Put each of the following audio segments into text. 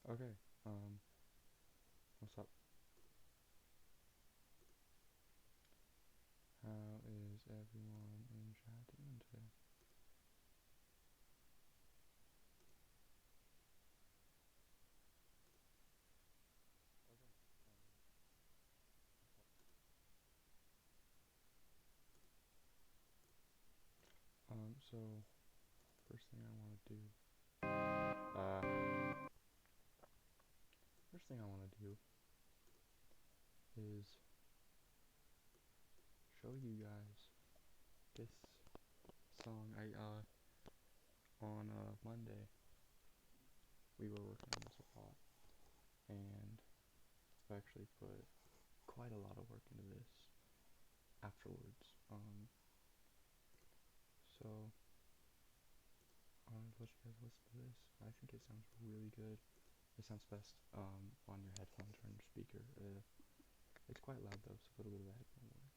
Okay, what's up? How is everyone in chat doing today? Okay, so first thing I want to do, first thing I want to do is show you guys this song. On Monday, we were working on this a lot, and I actually put quite a lot of work into this afterwards. So I wanted to let you guys listen to this. I think it sounds really good. It sounds best on your headphones or on your speaker. It's quite loud though, so put a little bit of headphone away.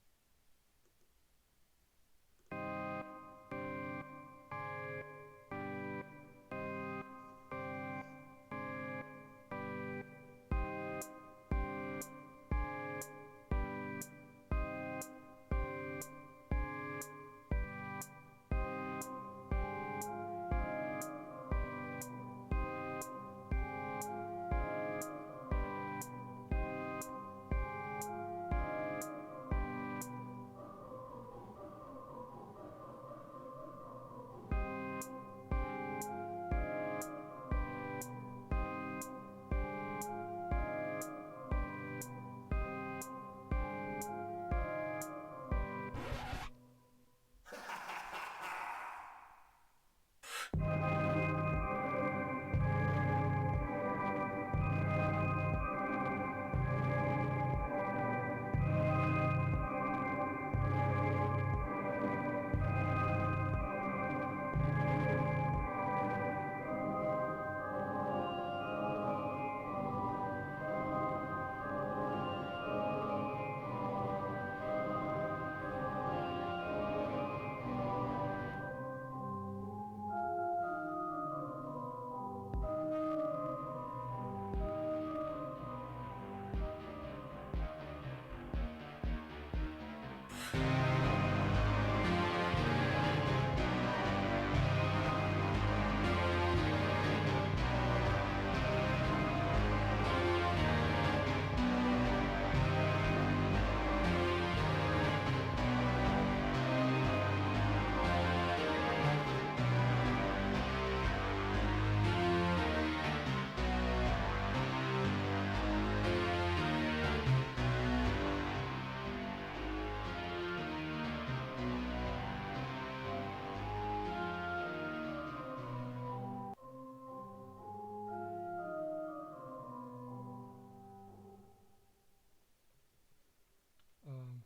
Um,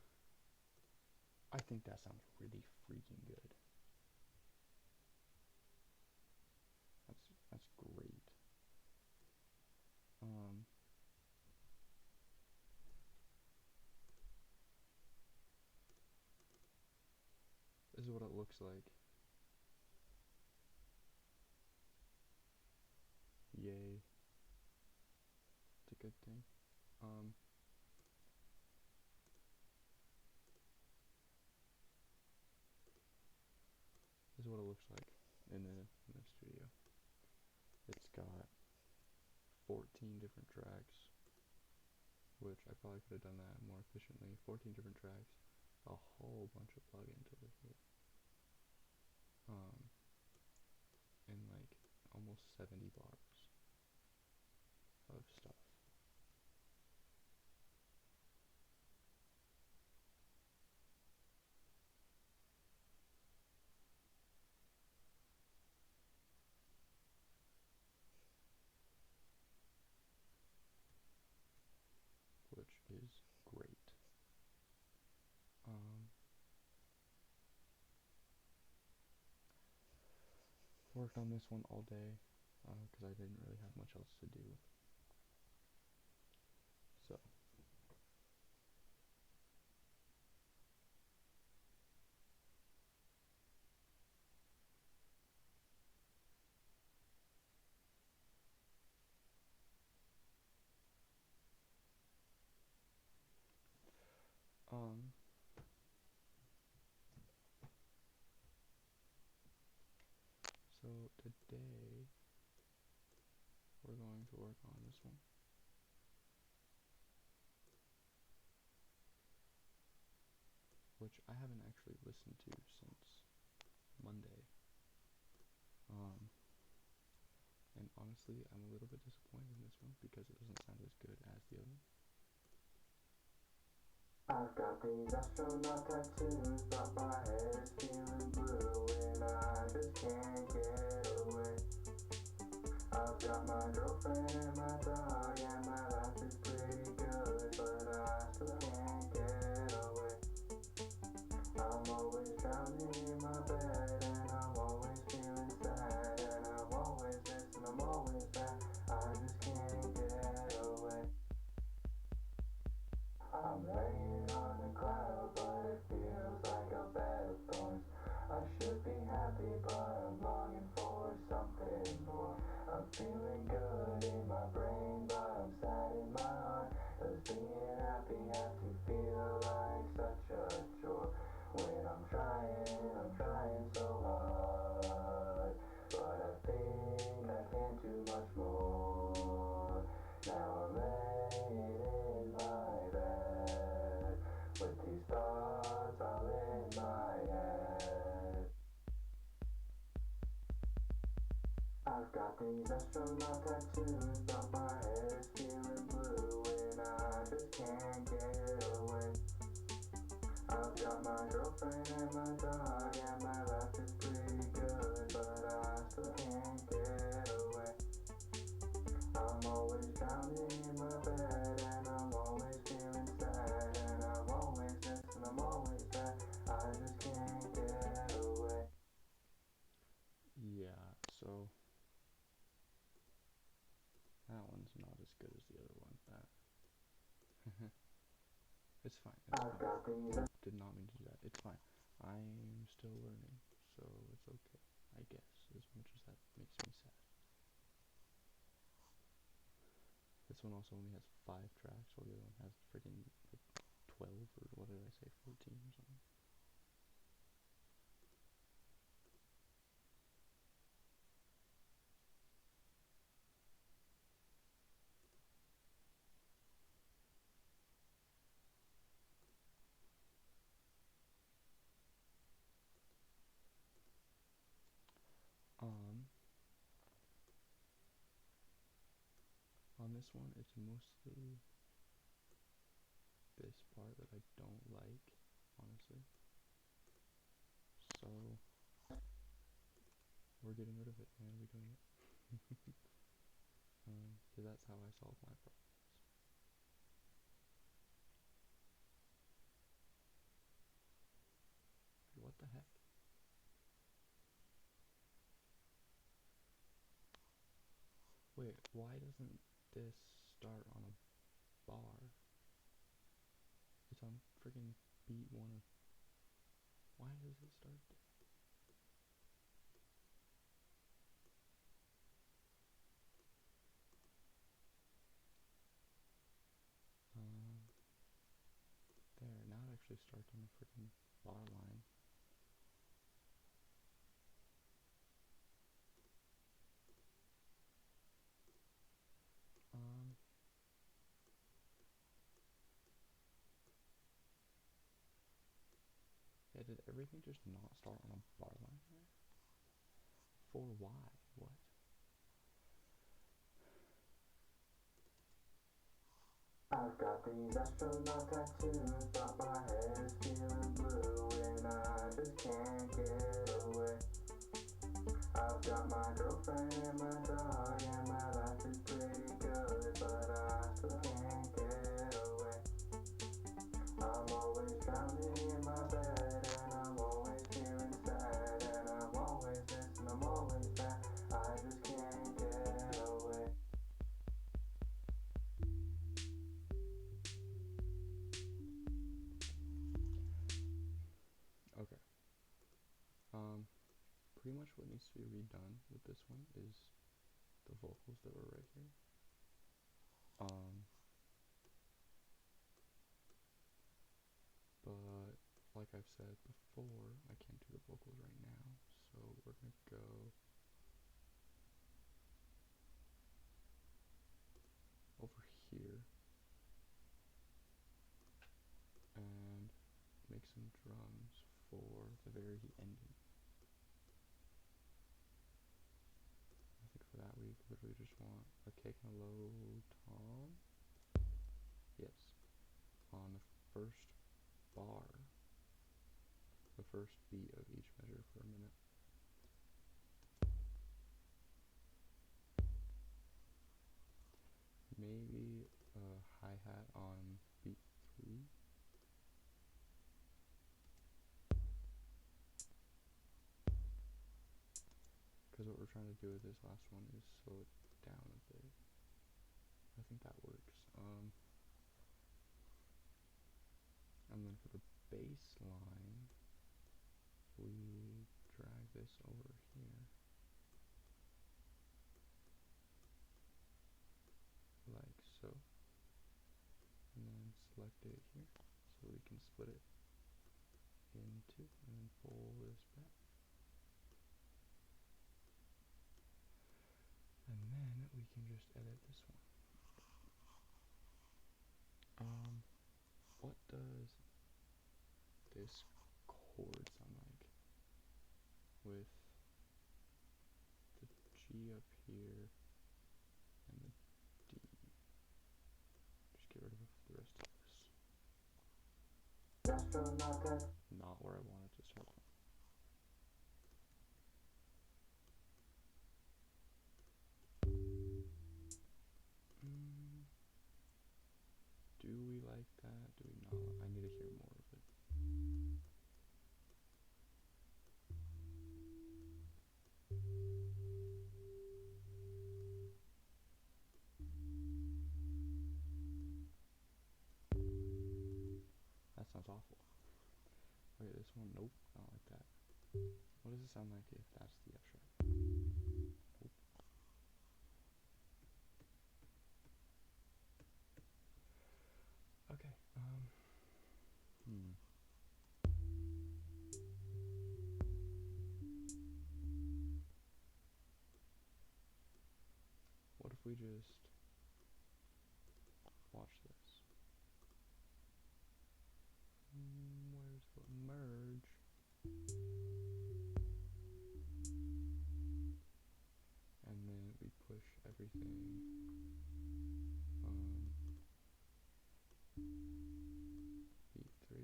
I think that sounds really freaking good. That's great. Um, this is what it looks like. Yay. It's a good thing. Um, this is what it looks like in the studio. It's got 14 different tracks, which I probably could have done that more efficiently. 14 different tracks, a whole bunch of plugins over here, um, and like almost 70 bars of stuff, which is great. Um, Worked on this one all day because I didn't really have much else to do. So today we're going to work on this one, which I haven't actually listened to since Monday. And honestly, I'm a little bit disappointed in this one because it doesn't sound as good as the other one. I've got these astronaut tattoos, but my head is feeling blue and I just can't get away. I've got my girlfriend and my dog and my life is pretty good, but I still can't get away. I'm always drowning in my bed and I'm always feeling sad and I'm always this and I'm always that. I just can't get away. I'm laying on a cloud, but it feels like a bed of thorns. I should be happy, but I'm longing for something more. I'm feeling good in my brain, but I'm sad in my heart. Does being happy have to feel like such a chore? When I'm trying so hard, but I think I can't do much more. Now I'm laying in my bed with these thoughts all in my head. I've got these astronaut tattoos, but my head is feeling blue and I just can't get away. I've got my girlfriend and my dog and my life is pretty good, but I still can't get away. I'm always drowning in my bed and I'm always feeling sad and I'm always this and I'm always that. I just can't get away. Yeah, so that one's not as good as the other one. That it's fine. I've got these. Did not mean to do that. It's fine. I'm still learning, so it's okay. I guess, as much as that makes me sad. This one also only has 5 tracks, while the other one has freaking like 12 or what did I say, 14 or something. Um, on this one, it's mostly this part that I don't like, honestly. So we're getting rid of it and redoing it. Because that's how I solve my problems. What the heck? Wait, why doesn't this start on a bar? It's on freaking beat 1 of... Why does it start there? There, now it actually starts on the freaking bar line. Yeah, did everything just not start on a bar line there? For why? What? I've got these astronaut tattoos, but my head is feeling blue and I just can't get away. I've got my girlfriend and my dog and my life is pretty good, but I still can't get away. I'm always drowning in my bed and I'm always feeling sad and I'm always this and I'm always that. I just can't get away. Okay. Pretty much what needs to be redone with this one is the vocals that were right here. But like I've said before, I can't do the vocals right now, so we're gonna go the very ending. I think for that we literally just want a kick and a low tom. Yes. On the first bar. The first beat of each measure for a minute. Maybe a hi-hat on beat 3. Because what we're trying to do with this last one is slow it down a bit. I think that works. And then for the bass line, we drag this over here. Like so. And then select it here so we can split it in two and then pull this back. And then we can just edit this one. What does this chord sound like with the G up here and the D? Just get rid of the rest of this. Not where I wanted to start from. Do we like that? Do we not? I need to hear more of it. That sounds awful. Okay, this one, nope, not like that. What does it sound like if that's the F sharp? Nope. Okay, What if we just watch this? Where's the merge? And then we push everything beat 3.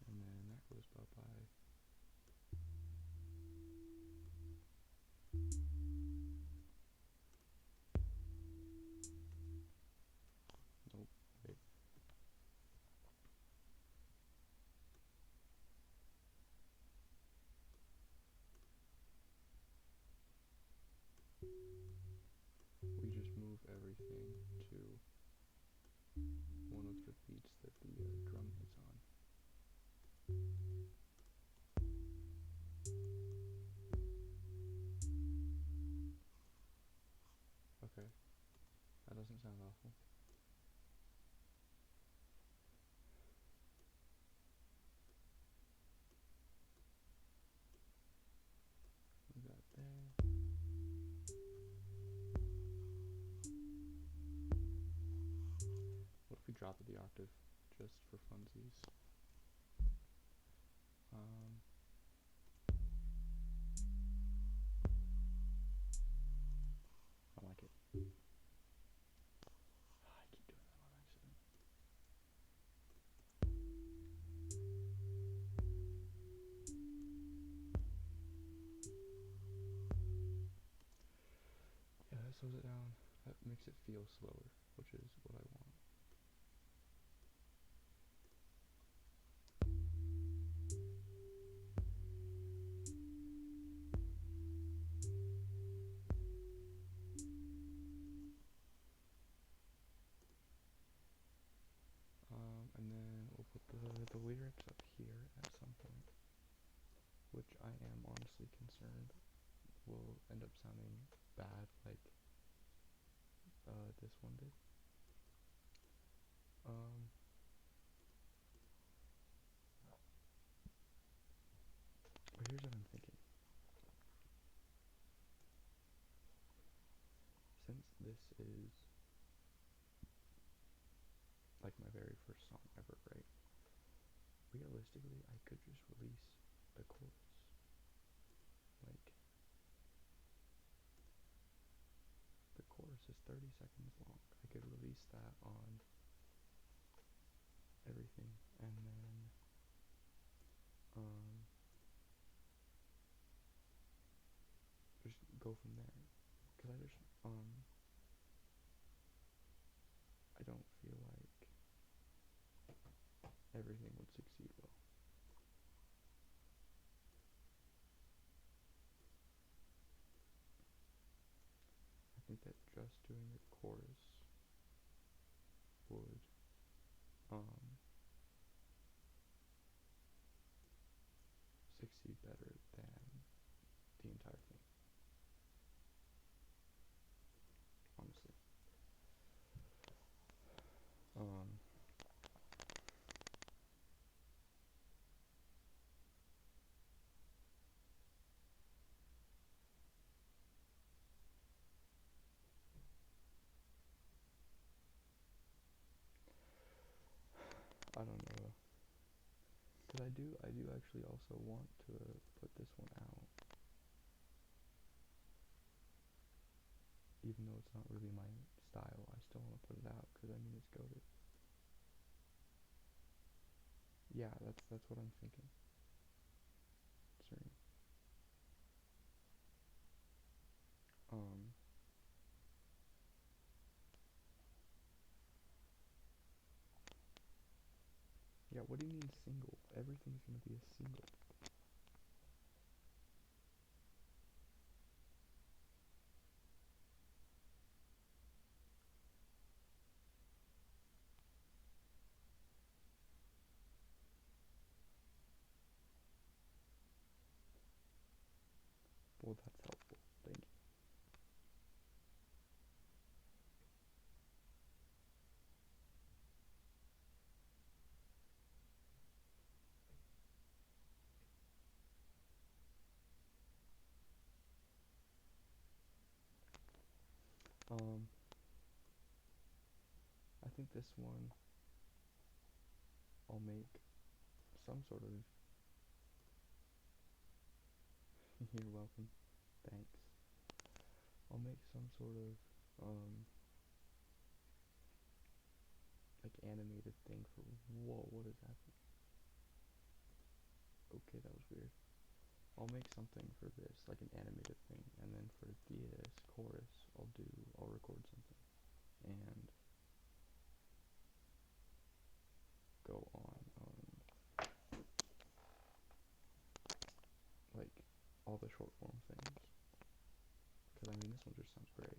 And then that goes bye-bye. Nope, wait. We just move everything to one of the beats that the drum hits on. Okay, that doesn't sound awful. We got there. What if we drop the octave just for funsies? I like it. I keep doing that on accident. Yeah, that slows it down. That makes it feel slower, which is what I want. And then we'll put the lyrics up here at some point, which I am honestly concerned will end up sounding bad like this one did. But here's what I'm thinking. Since this is like like my very first song ever, right? Realistically, I could just release the chorus. Like, the chorus is 30 seconds long. I could release that on everything, and then, just go from there. Cause I don't feel like everything would succeed well. I think that just doing the chorus would, succeed better than the entire thing, honestly. Um, I don't know, cause I do actually also want to put this one out, even though it's not really my style. I still want to put it out, cause I mean it's goated. Yeah, that's what I'm thinking. Sorry. Um, yeah, what do you mean single? Everything's gonna be a single. Well, that's helpful. Thank you. Um, I think this one I'll make some sort of. You're welcome. Thanks. I'll make some sort of like animated thing for. Whoa, what is happening? Okay, that was weird. I'll make something for this, like an animated thing, and then for this chorus, I'll record something and go on like all the short form things. Cause I mean, this one just sounds great.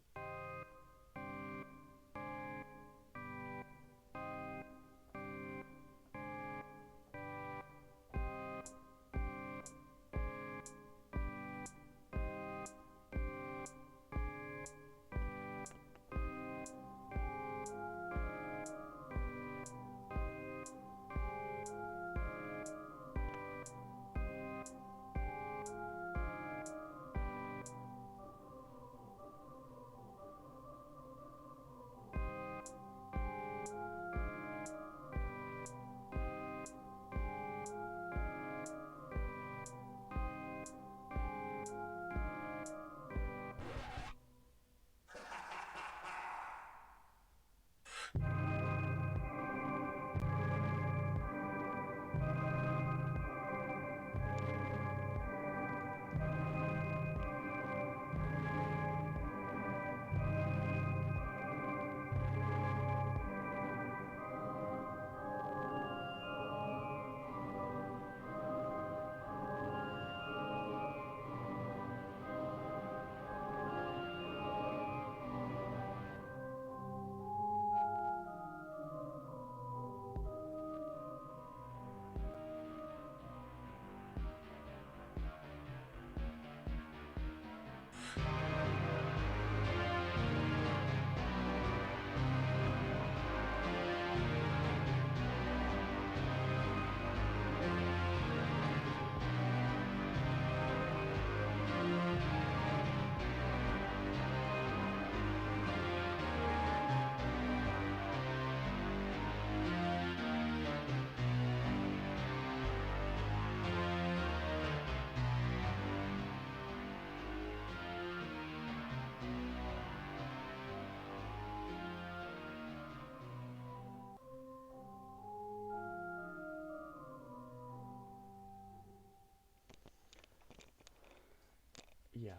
Yeah,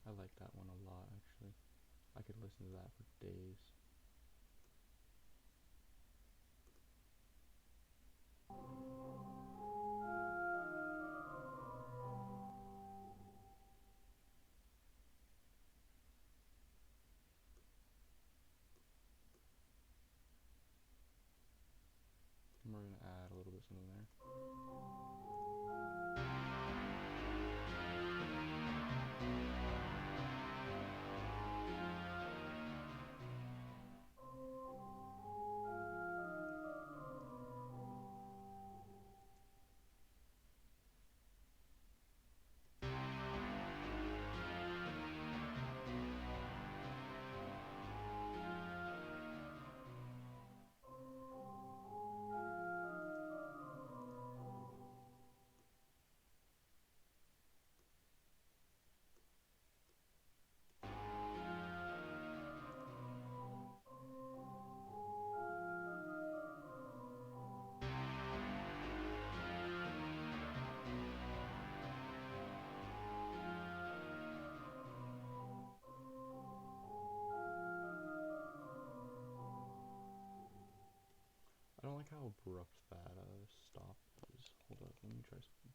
I like that one a lot actually. I could listen to that for days. And we're gonna add a little bit something there. I don't like how abrupt that stop is. Hold up, let me try something.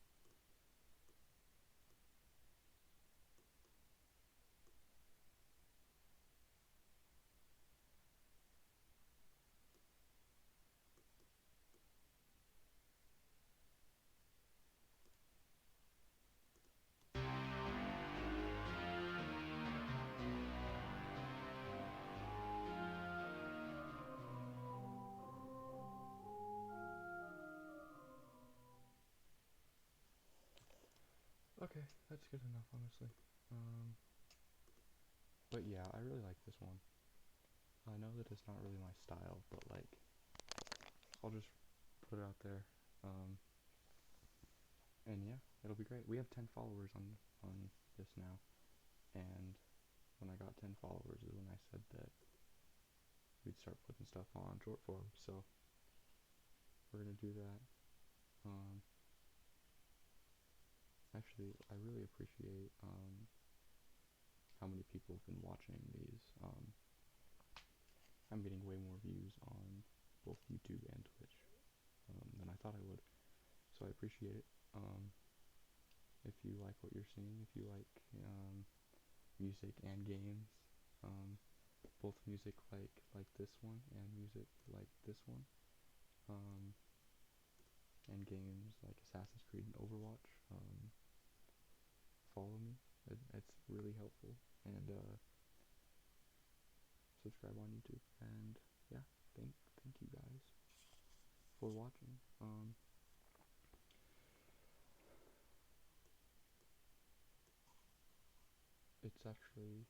Okay, that's good enough, honestly. But yeah, I really like this one. I know that it's not really my style, but like, I'll just put it out there. And yeah, it'll be great. We have 10 followers on this now, and when I got 10 followers is when I said that we'd start putting stuff on short form. So we're gonna do that. Um, Actually, I really appreciate how many people have been watching these. I'm getting way more views on both YouTube and Twitch than I thought I would. So I appreciate it. If you like what you're seeing, if you like music and games, um, both music like this one and music like this one, um, and games like Assassin's Creed and Overwatch, follow me. It's really helpful. And subscribe on YouTube. And yeah, thank you guys for watching. It's actually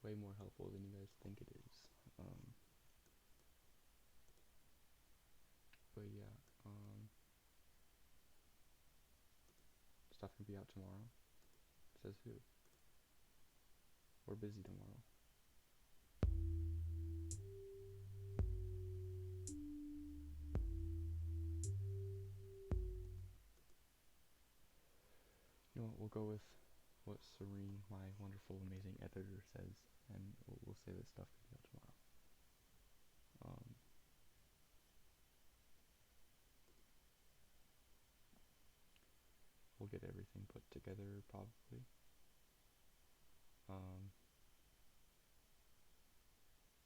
way more helpful than you guys think it is. But yeah, stuff can be out tomorrow. Says who? We're busy tomorrow. You know what? We'll go with what Serene, my wonderful, amazing editor, says, and we'll say that stuff can be out tomorrow. We'll get everything put together probably.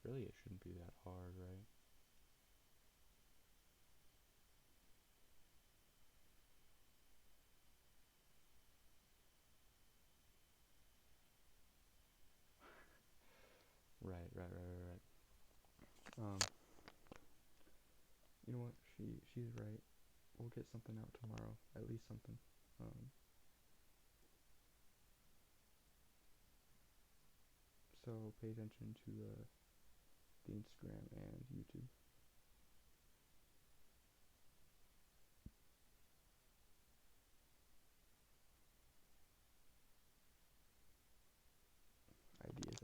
Really, it shouldn't be that hard, right? Right. You know what? She's right. We'll get something out tomorrow. At least something. So pay attention to the Instagram and YouTube. Ideas.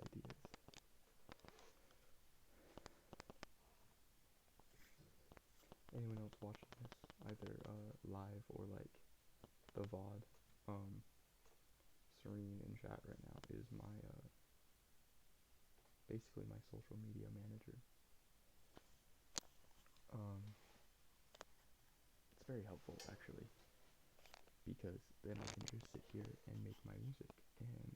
Anyone else watching this, either live or like the VOD, Serene in chat right now is my basically my social media manager. It's very helpful actually, because then I can just sit here and make my music, and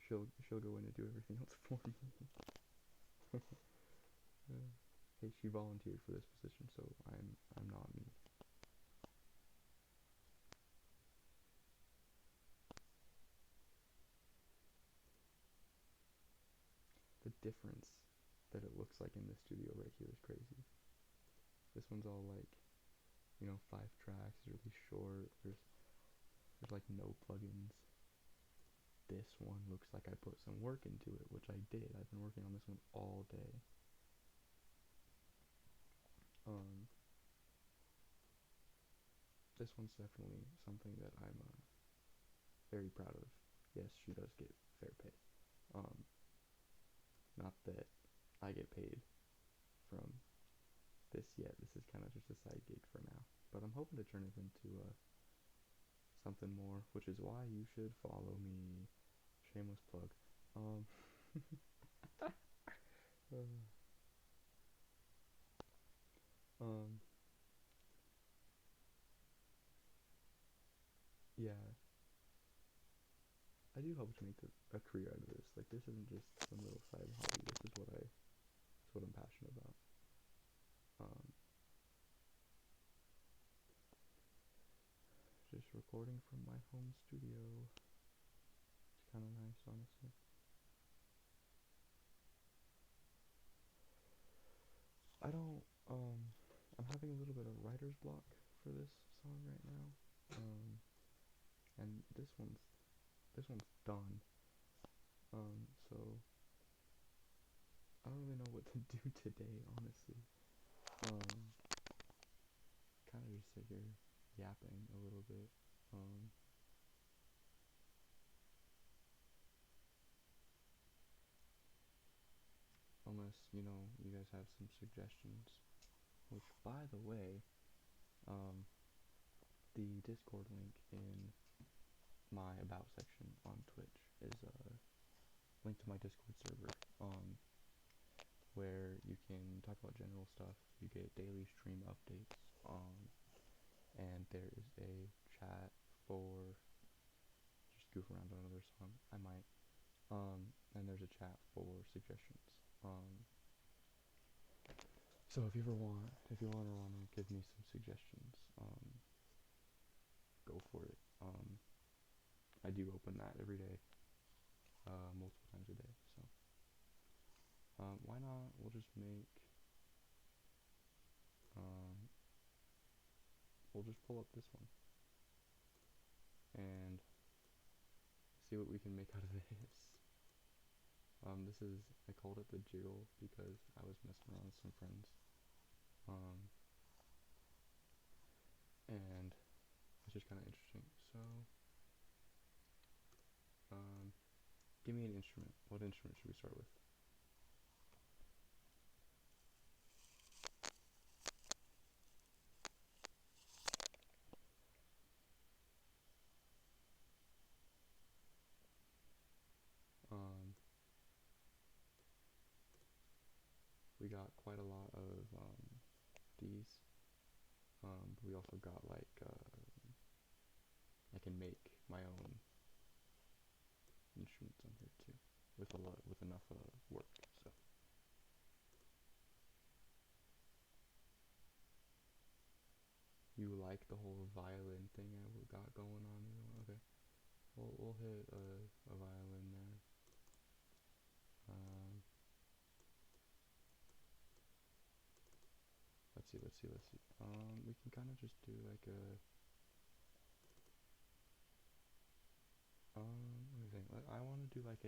she'll go in and do everything else for me. Hey, she volunteered for this position, so I'm not me. The difference that it looks like in this studio right here is crazy. This one's all like, 5 tracks, it's really short. There's like no plugins. This one looks like I put some work into it, which I did. I've been working on this one all day. This one's definitely something that I'm very proud of. Yes, she does get fair pay. Not that I get paid from this yet. This is kind of just a side gig for now. But I'm hoping to turn it into something more, which is why you should follow me. Shameless plug. Um, um, yeah, I do hope to make a career out of this. Like, this isn't just some little side hobby. This is what I'm passionate about. Just recording from my home studio. It's kind of nice, honestly. I don't, I'm having a little bit of writer's block for this song right now. And this one's done. So I don't really know what to do today, honestly. Kind of just sit here yapping a little bit. Unless, you guys have some suggestions. Which, by the way, the Discord link in my About section on Twitch is linked to my Discord server, where you can talk about general stuff. You get daily stream updates, and there is a chat for just goof around on another song. I might. And there's a chat for suggestions. So if you want to give me some suggestions, go for it. I do open that every day, multiple times a day. So why not? We'll just pull up this one and see what we can make out of this. I called it the jiggle because I was messing around with some friends. And it's just kind of interesting. So, give me an instrument. What instrument should we start with? We got quite a lot of these. But we also got like I can make my own instruments on here too, with enough work. So you like the whole violin thing I got going on? Okay, we'll hit a violin there. Let's see. We can kind of just do like a let me think. I want to do like a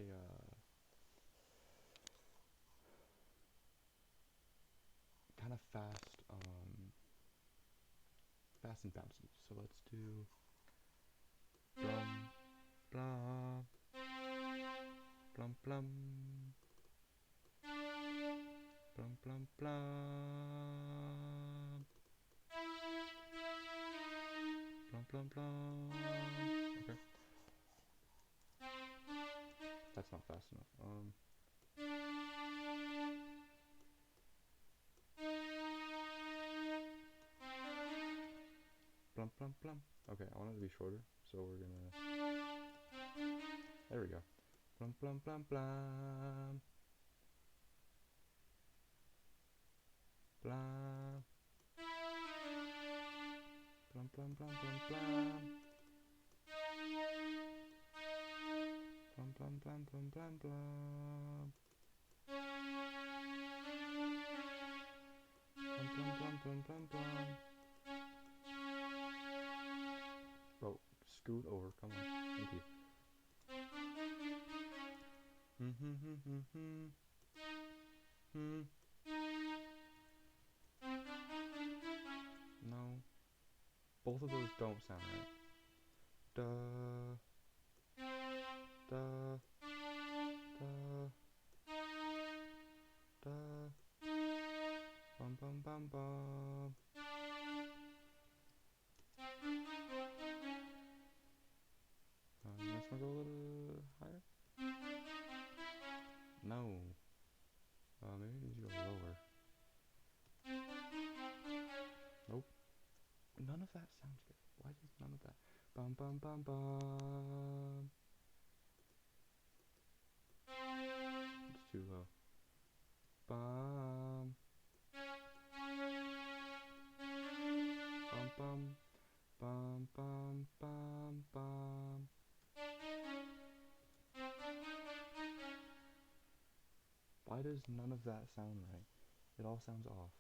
kind of fast and bouncy. So let's do blum blum blum blum blum blum blum blum blum. Okay. That's not fast enough. Plum plum plum. Okay, I want it to be shorter, so we're gonna. There we go. Plum plum plum plum. Plum. Plum plum plum plum plum. Plum plum plum plum plum plum. Plum plum plum plum plum plum. Bro, scoot over. Come on. Thank you. No. Both of those don't sound right. Da. Da. Da. Da. Bum bum bum bum. This one go a little higher? No. Maybe it needs to go lower. Nope. None of that sounds good. Why does none of that? Bum bum bum bum. It's too low. Bum. Bum bum. Bum bum bum bum. Why does none of that sound right? It all sounds off.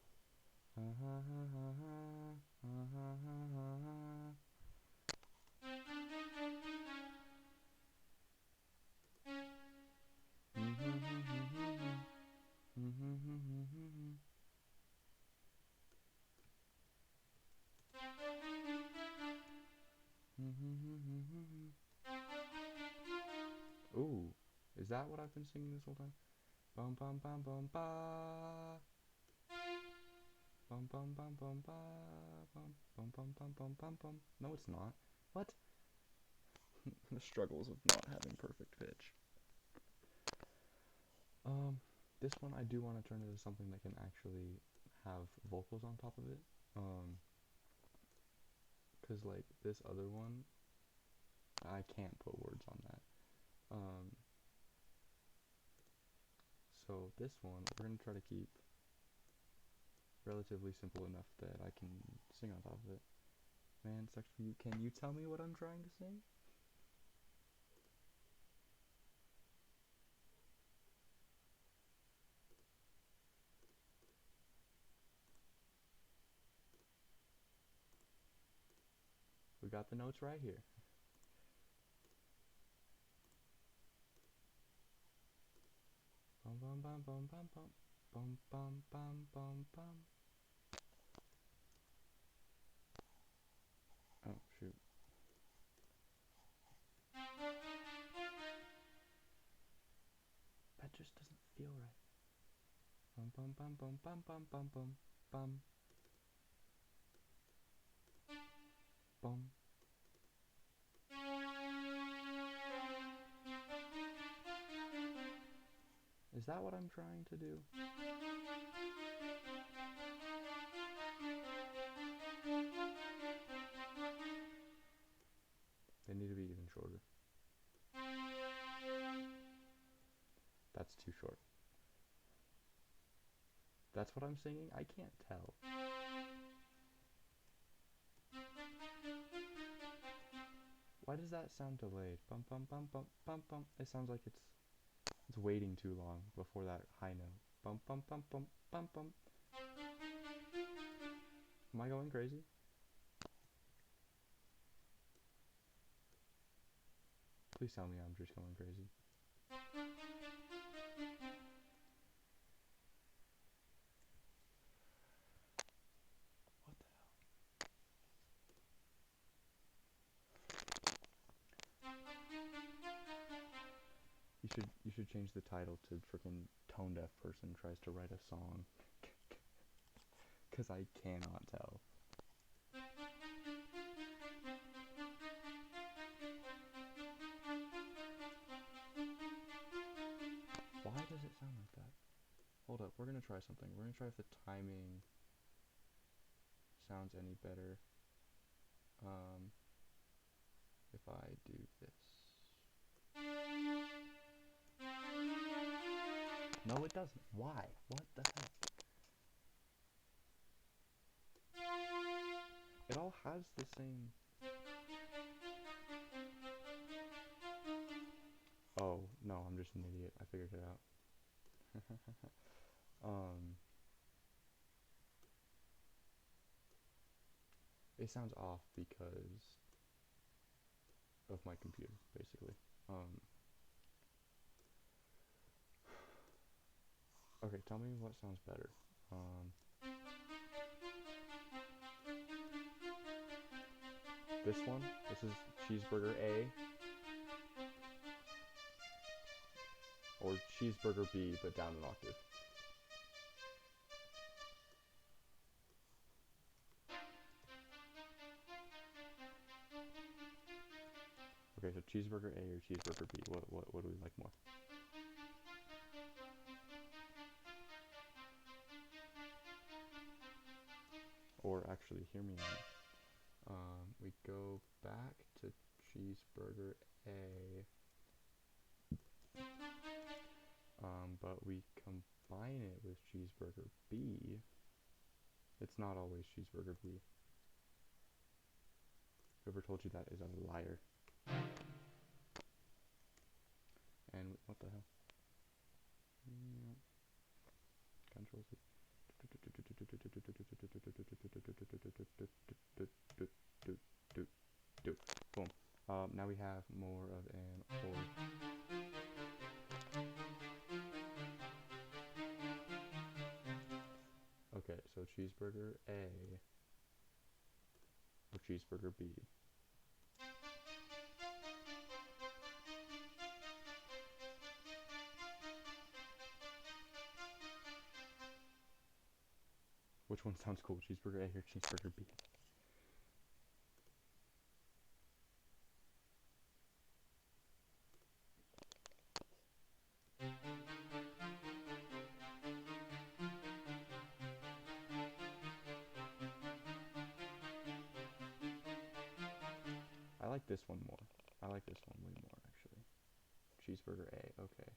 Ooh, is that what I've been singing this whole time? Bum bum bum bum ba. Bum bum bum bum ba. Bum bum bum bum bum bum bum. No, it's not. What? The struggles of not having perfect pitch. This one I do want to turn into something that can actually have vocals on top of it. Cause like this other one, I can't put words on that. So this one, we're gonna try to keep relatively simple enough that I can sing on top of it. Man, sucks for you. Can you tell me what I'm trying to sing? We got the notes right here. Bum bum bum bum bum bum bum bum bum bum bum. Oh shoot. That just doesn't feel right. Bum bum bum bum bum bum bum bum bum bum. Is that what I'm trying to do? They need to be even shorter. That's too short. That's what I'm singing? I can't tell. Why does that sound delayed? Bum bum bum bum bum bum. It sounds like it's waiting too long before that high note. Bum bum bum bum bum bum. Am I going crazy? Please tell me I'm just going crazy. What the hell? You should change the title to freaking Tone Deaf Person Tries to Write a Song. Cause I cannot tell. we're gonna try something. We're gonna try if the timing sounds any better. If I do this. No, it doesn't. Why? What the heck? It all has the same. Oh, no, I'm just an idiot. I figured it out. It sounds off because of my computer, basically. Okay, tell me what sounds better. This one, this is cheeseburger A, or cheeseburger B, but down an octave. Okay, so cheeseburger A or cheeseburger B, what do we like more? Or actually, hear me out. We go back to cheeseburger A, but we combine it with cheeseburger B. It's not always cheeseburger B. Whoever told you that is a liar. And what the hell? Control C. Boom. Now we have more of an or. Okay, so cheeseburger A or cheeseburger B. Which one sounds cool, cheeseburger A or cheeseburger B? I like this one more. I like this one way more, actually. Cheeseburger A, okay.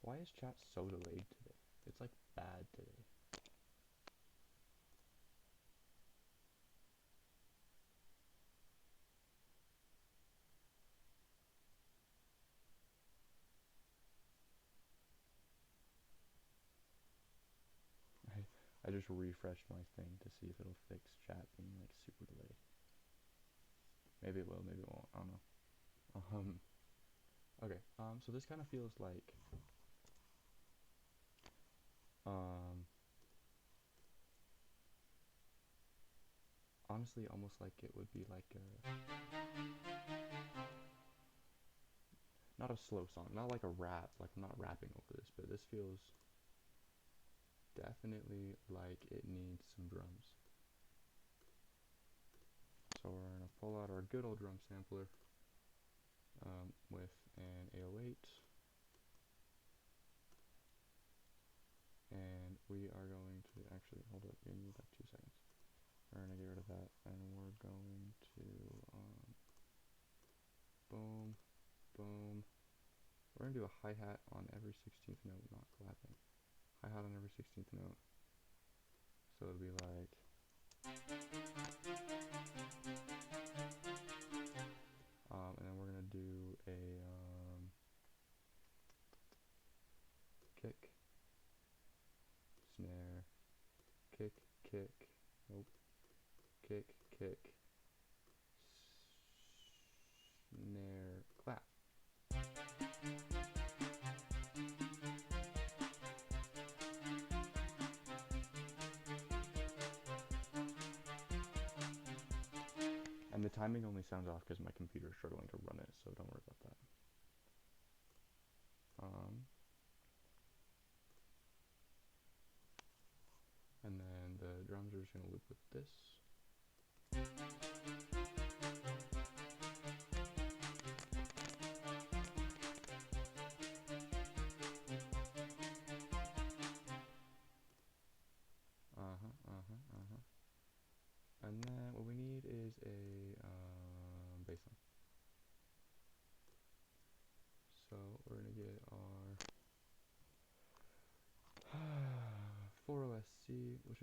Why is chat so delayed today? It's like bad today. I just refreshed my thing to see if it'll fix chat being like super delayed. Maybe it will, maybe it won't, I don't know. Okay, so this kind of feels like, honestly, almost like it would be like a, not a slow song, not like a rap, like I'm not rapping over this, but this feels definitely like it needs some drums. So we're gonna pull out our good old drum sampler with an 808, and we are going to actually hold up. Give me about 2 seconds. We're gonna get rid of that, and we're going to boom, boom. We're gonna do a hi-hat on every 16th note, not clapping. Hi-hat on every 16th note. So it'll be like. And then we're gonna do a kick, snare, kick, kick, nope, kick, kick, snare, clap. And the timing only sounds off because my computer is struggling to run it, so don't worry about that. And then the drums are just going to loop with this.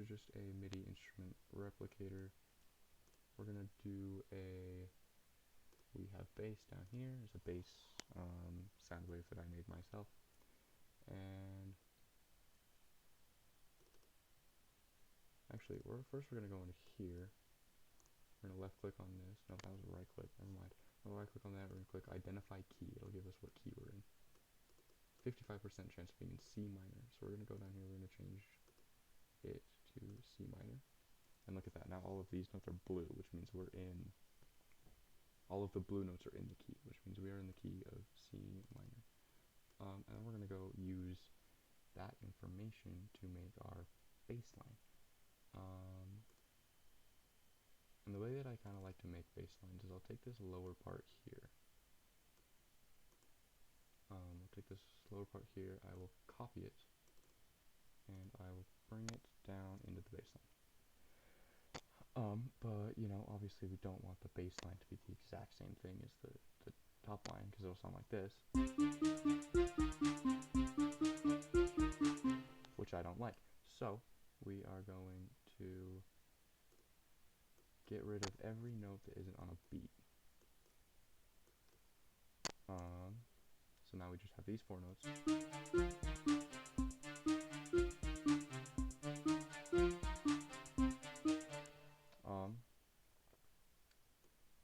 which is just a MIDI instrument replicator. We're gonna do we have bass down here as a bass sound wave that I made myself, and actually first we're gonna go into here. We're gonna left click on this. No, that was a right click. Never mind. We're gonna right click on that. We're gonna click identify key. It'll give us what key we're in. 55% chance of being in C minor. So we're gonna go down here. We're gonna change it to C minor. And look at that. Now all of these notes are blue, which means we're in. All of the blue notes are in the key, which means we are in the key of C minor. And then we're gonna go use that information to make our bass line. And the way that I kind of like to make bass lines is I'll take this lower part here. I'll take this lower part here, I will copy it, and I will bring it down into the bass line. But, you know, obviously we don't want the bass line to be the exact same thing as the top line, because it'll sound like this, which I don't like. So, we are going to get rid of every note that isn't on a beat. So now we just have these 4 notes.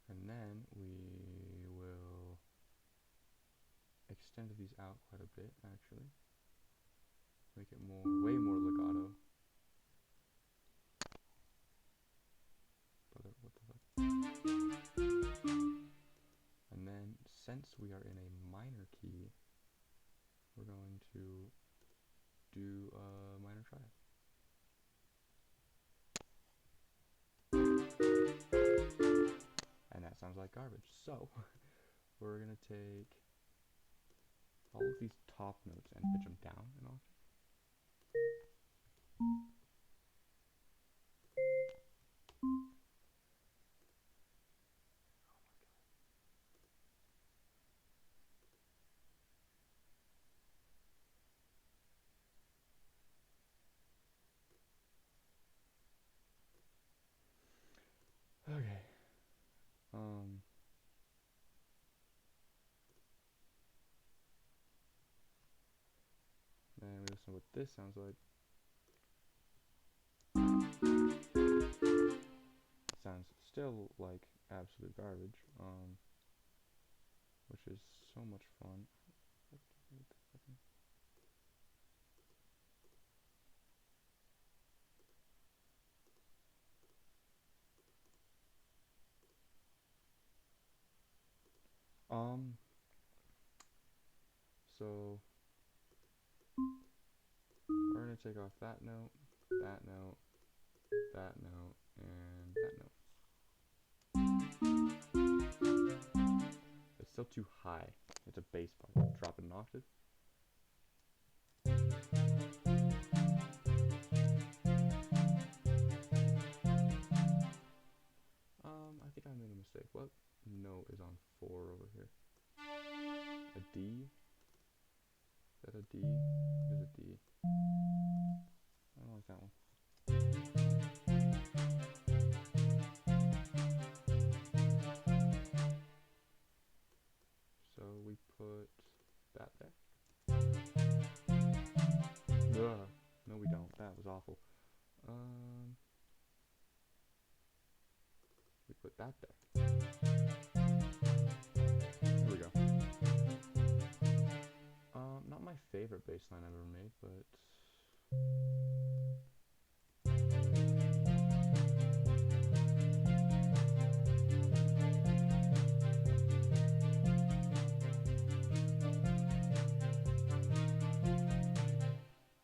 And then we will extend these out quite a bit, actually. Make it way more legato. What the fuck? And then, since we are in a minor key, we're going to do a minor triad. And that sounds like garbage. So, we're going to take all of these top notes and pitch them down an octave. Okay. Then we listen to what this sounds like. Sounds still like absolute garbage, which is so much fun. So we're gonna take off that note, that note, that note, and that note. It's still too high. It's a bass part. Drop it an octave. I think I made a mistake. What note is on 4 over here? A D? Is that a D? It is a D. I don't like that one. So we put that there. Ugh. No, we don't. That was awful. We put that there. Here we go. Not my favorite bass line I've ever made, but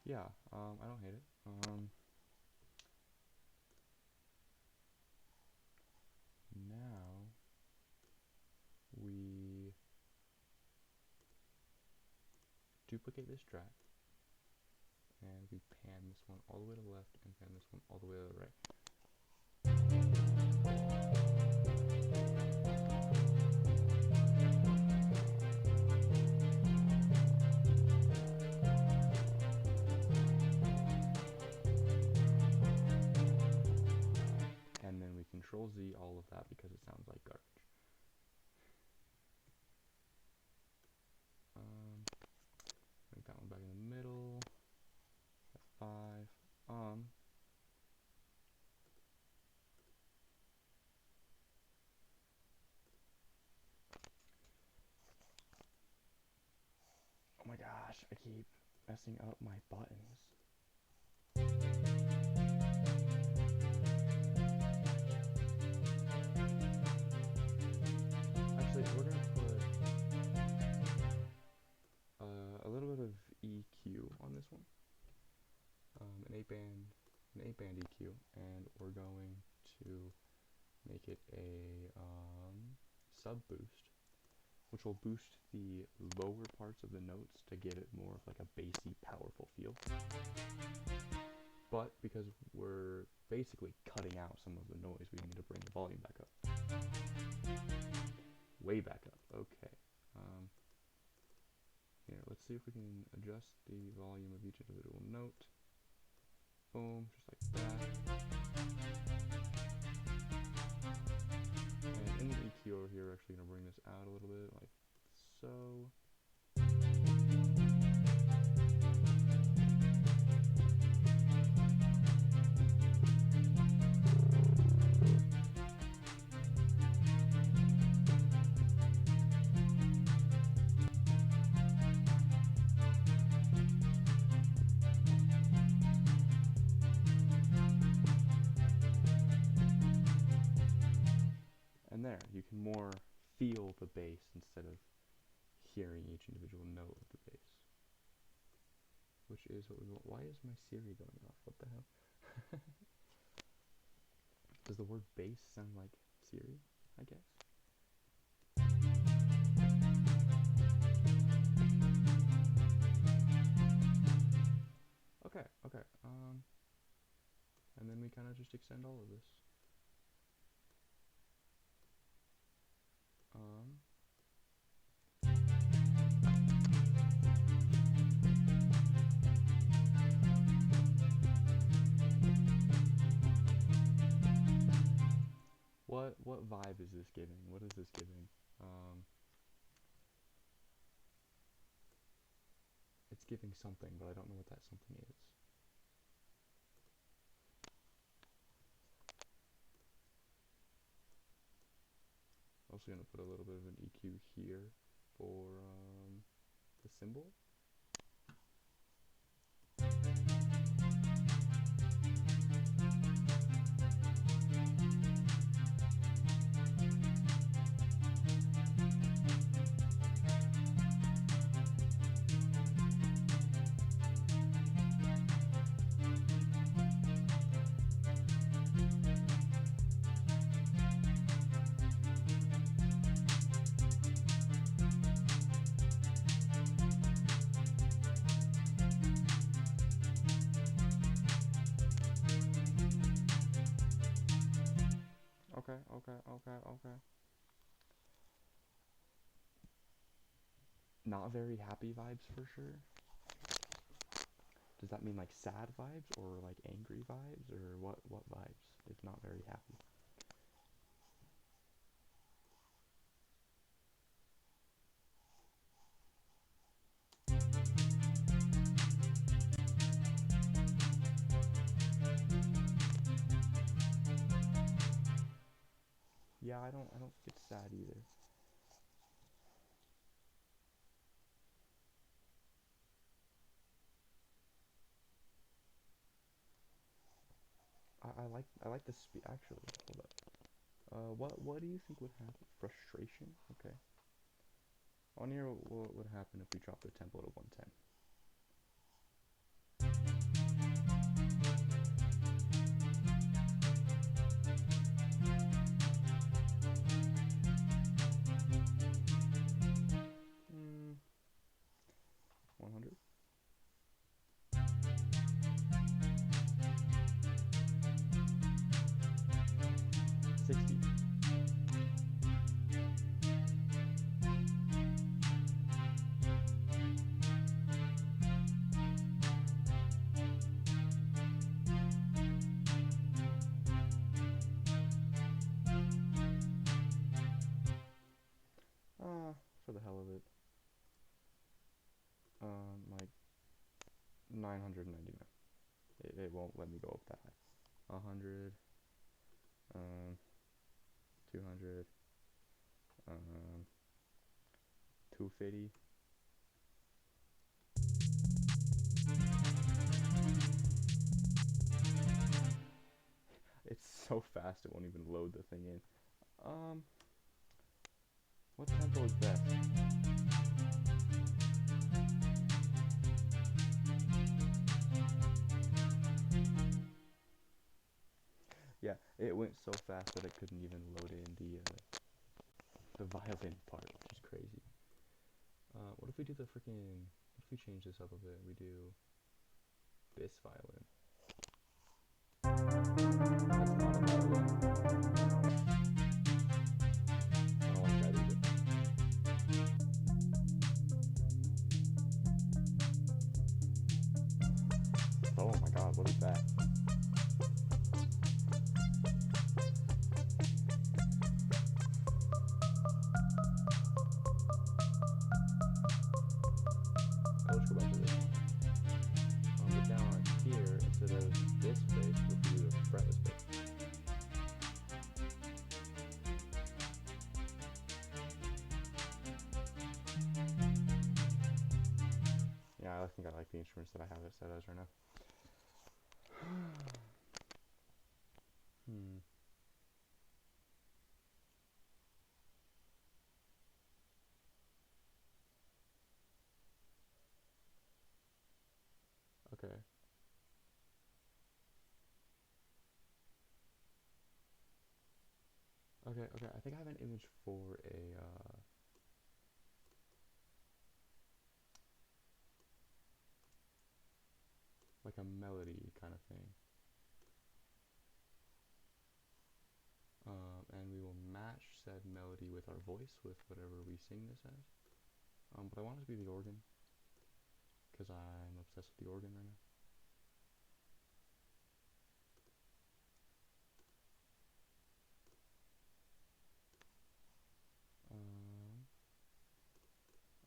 yeah, I don't hate it. Now we duplicate this track, and we pan this one all the way to the left, and pan this one all the way to the right. of that because it sounds like garbage. Make that one back in the middle. F5. Oh my gosh, I keep messing up my buttons. Actually, we're gonna put a little bit of EQ on this one. An 8-band EQ, and we're going to make it a sub boost, which will boost the lower parts of the notes to give it more of like a bassy, powerful feel. But because we're basically cutting out some of the noise, we need to bring the volume back up. Way back up. Okay. Here, let's see if we can adjust the volume of each individual note. Boom, just like that. And in the EQ over here, we're actually going to bring this out a little bit, like so. And there, you can more feel the bass instead of hearing each individual note of the bass. Which is what we want. Why is my Siri going off? What the hell? Does the word bass sound like Siri? I guess. Okay. And then we kind of just extend all of this. What vibe is this giving? What is this giving? It's giving something, but I don't know what that something is. Also gonna put a little bit of an EQ here for the cymbal. Okay. Not very happy vibes for sure. Does that mean like sad vibes or like angry vibes, or what vibes if not very happy? Yeah, I don't think it's sad either. I like the speed. Actually, hold up. What do you think would happen? Frustration? Okay. On here, what would happen if we drop the tempo to 110? Hmm. 100? 60. for the hell of it. Like 999. It won't let me go up that high. 100, 200, 250. It's so fast it won't even load the thing in. What tempo is best? Yeah, it went so fast that it couldn't even load in the violin part, which is crazy. What if we do the freaking? What if we change this up a bit? We do this violin. That's not a violin. I don't like that either. Oh my god, what is that? Let's go back to this. But down here, instead of this bass, we'll do a fretless bass. Yeah, I think I like the instruments that I have it set as right now. Okay. Okay, I think I have an image for a, like a melody kind of thing. And we will match said melody with our voice, with whatever we sing this as. But I want it to be the organ, because I'm obsessed with the organ right now.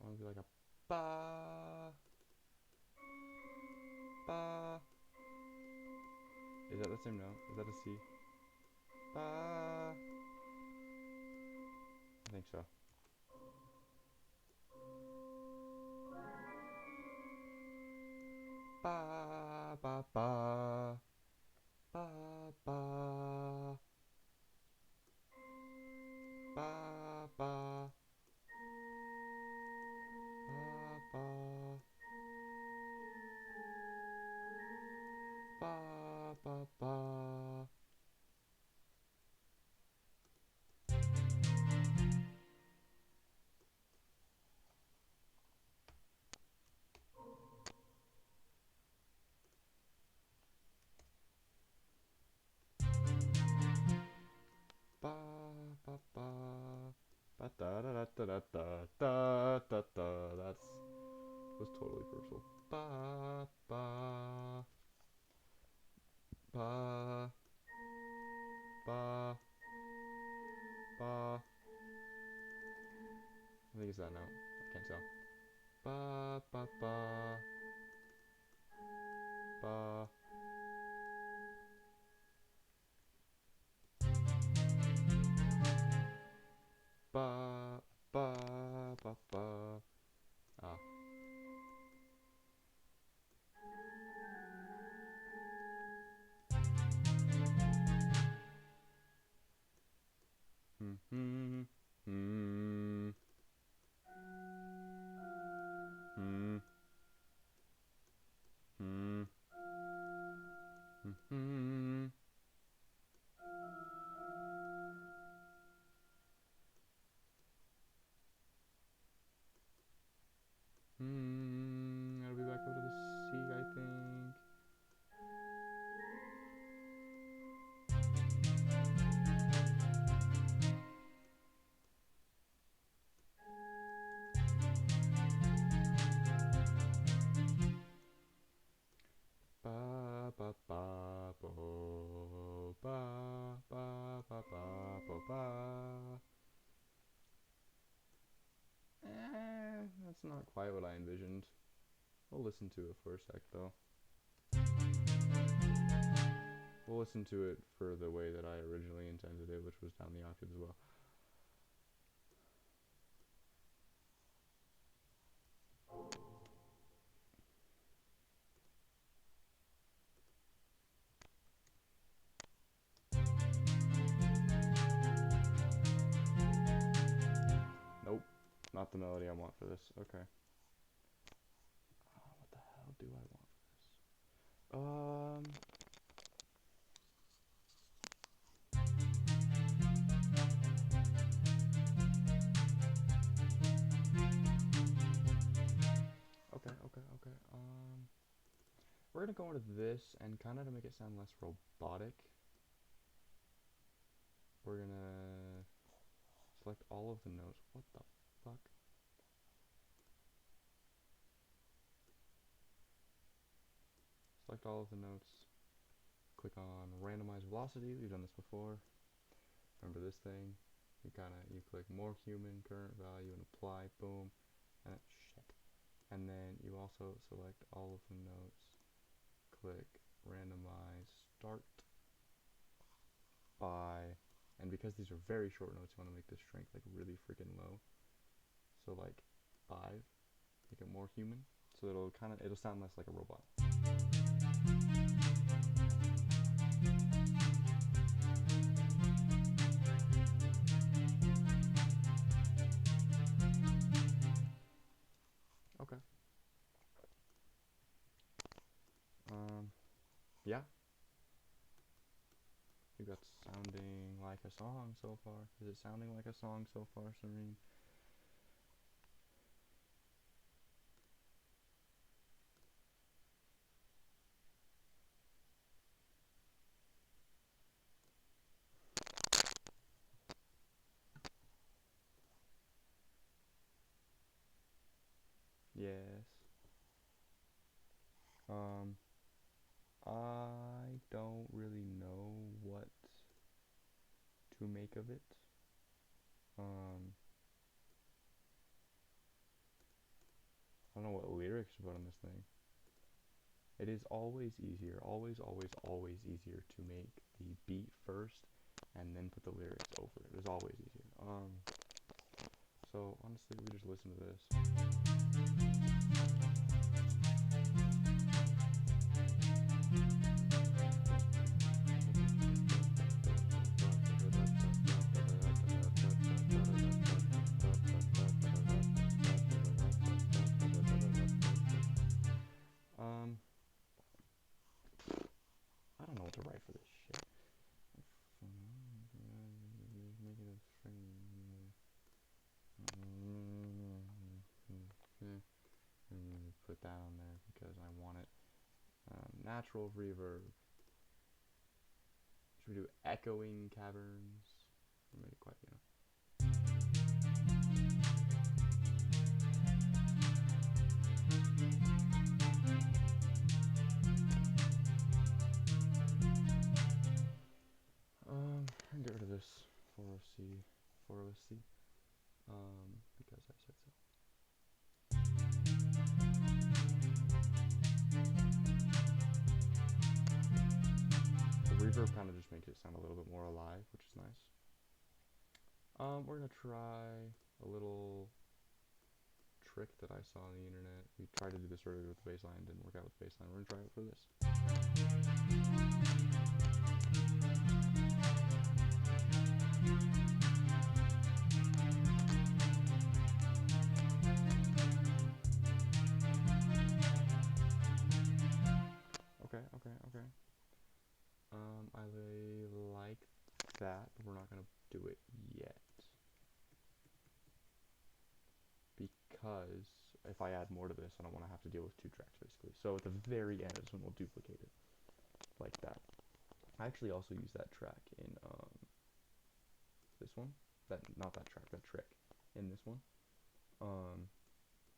I want to be like a ba ba. Is that the same note? Is that a C? Ba. I think so. Ba ba ba ba ba ba ba ba ba ba. Ba ba ba ba da da da da da da da da. That was totally purposeful. Ba ba ba ba ba. I think it's that note. I can't tell. Ba ba ba ba. Ba ba ba ba. Ah. Hmm hmm hmm hmm hmm hmm. Gotta be back over to the C, I think. not quite what I envisioned. We'll listen to it for a sec though. We'll listen to it for the way that I originally intended it, which was down the octave as well. Nope, not the melody I want for this. Okay. What the hell do I want for this? Okay. We're gonna go into this, and kind of to make it sound less robotic, we're gonna select all of the notes. What the fuck? Select all of the notes. Click on randomize velocity. We've done this before. Remember this thing? You click more human current value and apply. Boom. And shit. And then you also select all of the notes. Click randomize start by, and because these are very short notes, you want to make the strength like really freaking low. So like 5, make it more human, so it'll sound less like a robot. Okay. Yeah. You got sounding like a song so far. Is it sounding like a song so far, Serene? Yes. I don't really know what to make of it. I don't know what lyrics to put on this thing. It is always easier, always easier to make the beat first and then put the lyrics over it. It's always easier. So honestly, we just listen to this. I don't know what to write for this shit. Put that on there because I want it. Natural reverb. Should we do echoing caverns? Make it quite, get rid of this 4OC, because I said so. The reverb kind of just makes it sound a little bit more alive, which is nice. We're gonna try a little trick that I saw on the internet. We tried to do this earlier with the bass line, didn't work out with the bass line. We're gonna try it for this. Okay. I like that, but we're not gonna do it yet. Because if I add more to this, I don't want to have to deal with 2 tracks basically. So at the very end is when we'll duplicate it. Like that. I actually also use that track in this one. Not that track, that trick in this one.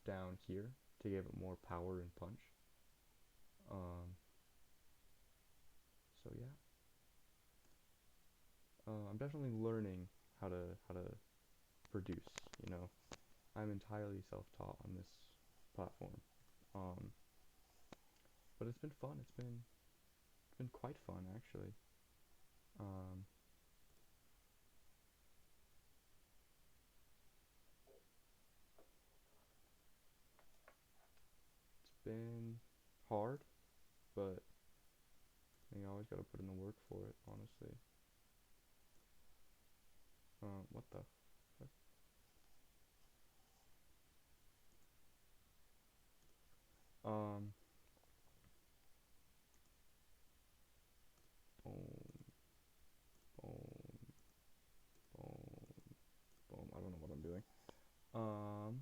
Down here to give it more power and punch. So yeah. I'm definitely learning how to produce, you know. I'm entirely self-taught on this platform. Um, but it's been fun. It's been quite fun actually. Um, it's been hard, but you always gotta put in the work for it, honestly. What the fuck? Um, boom, boom, boom, boom. I don't know what I'm doing. Um,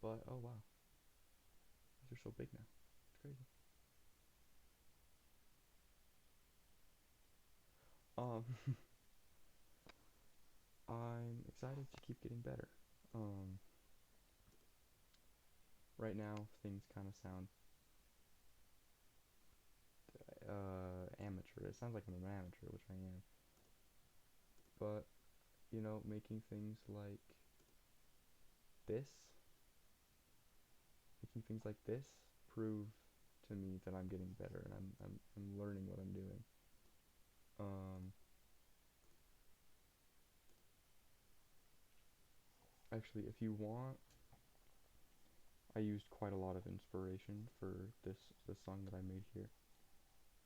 but oh wow, these are so big now. It's crazy. Um, I'm excited to keep getting better. Um, right now things kind of sound amateur. It sounds like I'm an amateur, which I am. But making things like this, making things like this prove to me that I'm getting better and I'm learning what I'm doing. Um, actually, if you want, I used quite a lot of inspiration for this song that I made here.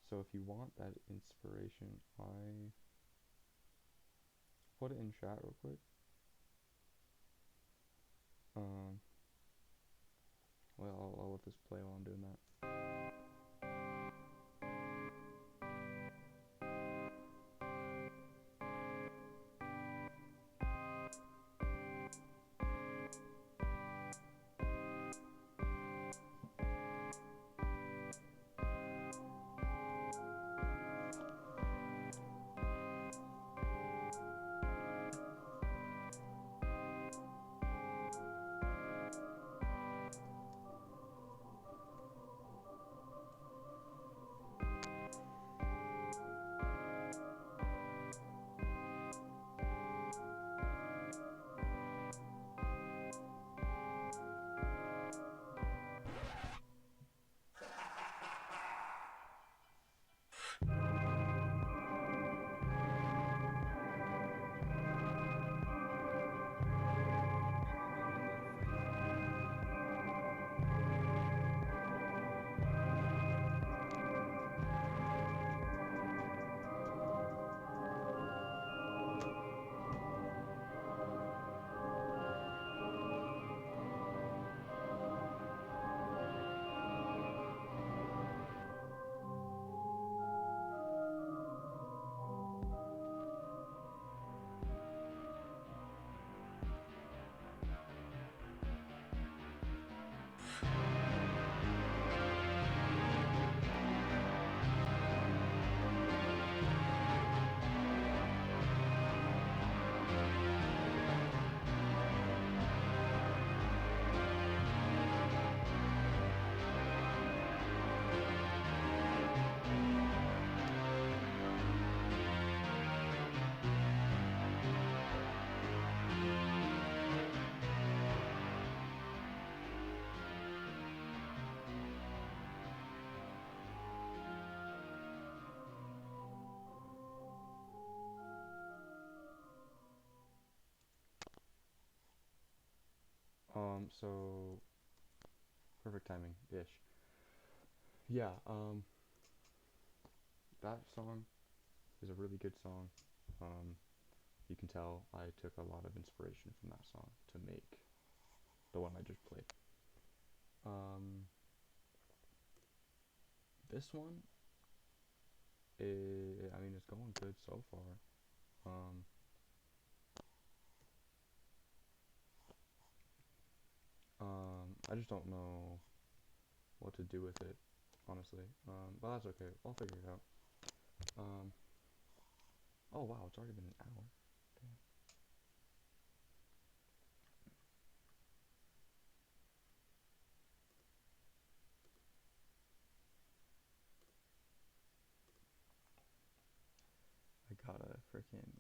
So if you want that inspiration, I put it in chat real quick. Um, well, I'll let this play while I'm doing that. So perfect timing ish. Yeah, that song is a really good song. Um, you can tell I took a lot of inspiration from that song to make the one I just played. Um, this one, I mean, it's going good so far. Um, I just don't know what to do with it, honestly. But that's okay. I'll figure it out. Um, oh wow, it's already been an hour. Damn. I got a freaking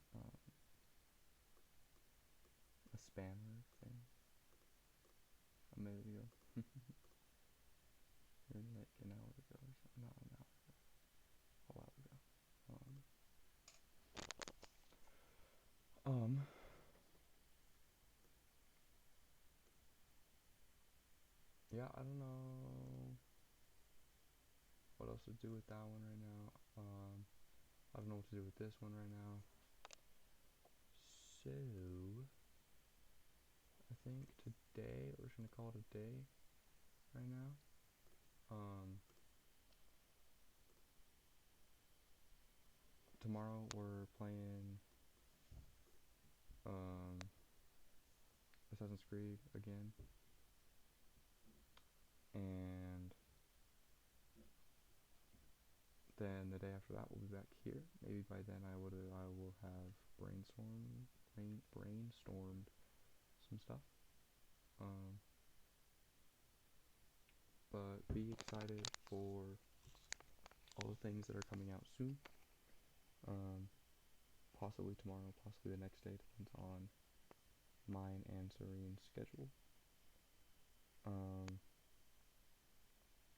a spammer thing. minute ago. Or like an hour ago or something. Not an hour ago. A while ago. Um, yeah, I don't know what else to do with that one right now. I don't know what to do with this one right now. So, I think today we're just gonna call it a day right now. Tomorrow we're playing Assassin's Creed again, and then the day after that we'll be back here. Maybe by then I will have brainstormed some stuff. But be excited for all the things that are coming out soon. Possibly tomorrow, possibly the next day, depends on mine and Serene's schedule.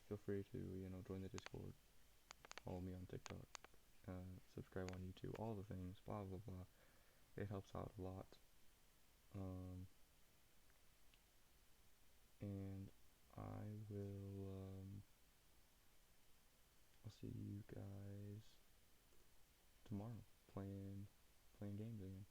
Feel free to, join the Discord, follow me on TikTok, subscribe on YouTube, all the things, blah blah blah. It helps out a lot. And I will, I'll see you guys tomorrow playing games again.